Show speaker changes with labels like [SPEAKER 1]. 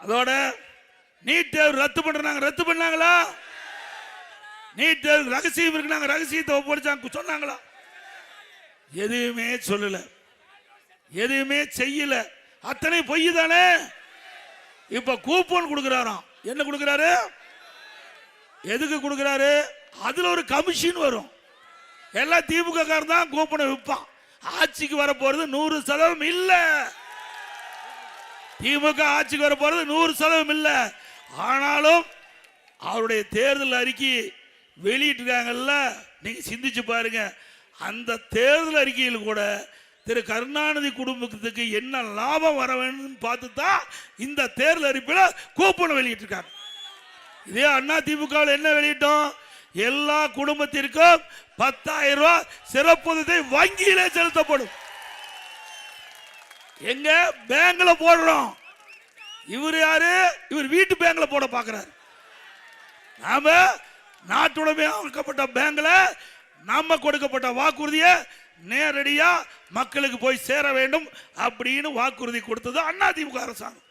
[SPEAKER 1] அதோட நீட் தேர்வு ரத்து பண்ணாங்களா? நீட் தேர்வு ரகசியம் இருக்கு, ரகசியத்தை ஒப்படைச்சாங்க சொன்னாங்களா? எதுவுமே சொல்லல, எதுவுமே செய்யல. அத்தனை பொய் தானே. இப்ப கூப்பன் கொடுக்கிறாராம். என்ன கொடுக்கிறாரு? எதுக்கு கொடுக்கிறாரு? அதுல ஒரு கமிஷன் வரும். எல்லாம் திமுக காரன் தான் கூப்பனை விற்பான். ஆட்சிக்கு வர போறது 100% இல்ல. திமுக ஆட்சிக்கு வர போறது 100% இல்ல. ஆனாலும் அவருடைய தேர்தல் அறிக்கை வெளியிட்டிருக்காங்கல்ல, நீங்க சிந்திச்சு பாருங்க. அந்த தேர்தல் அறிக்கையில் கூட திரு கருணாநிதி குடும்பத்துக்கு என்ன லாபம் வர வேண்டும் பார்த்து தான் இந்த தேர்தல் அறிக்கையில் கூப்பன் வெளியிட்டிருக்காங்க. இதே அண்ணா திமுக என்ன வெளியிட்டோம்? எல்லா குடும்பத்திற்கும் 10,000 ரூபாய் சிறப்பு வங்கியிலே செலுத்தப்படும். எங்க பேங்க்ல போடுறோம். இவர் யாரு? இவர் வீட்டு பேங்க்ல போட பாக்குறாரு. நாம நாட்டுடைமையாக்கப்பட்ட பேங்க்ல நம்ம கொடுக்கப்பட்ட வாக்குறுதியை நேரடியா மக்களுக்கு போய் சேர வேண்டும் அப்படின்னு வாக்குறுதி கொடுத்தது அதிமுக அரசாங்கம்.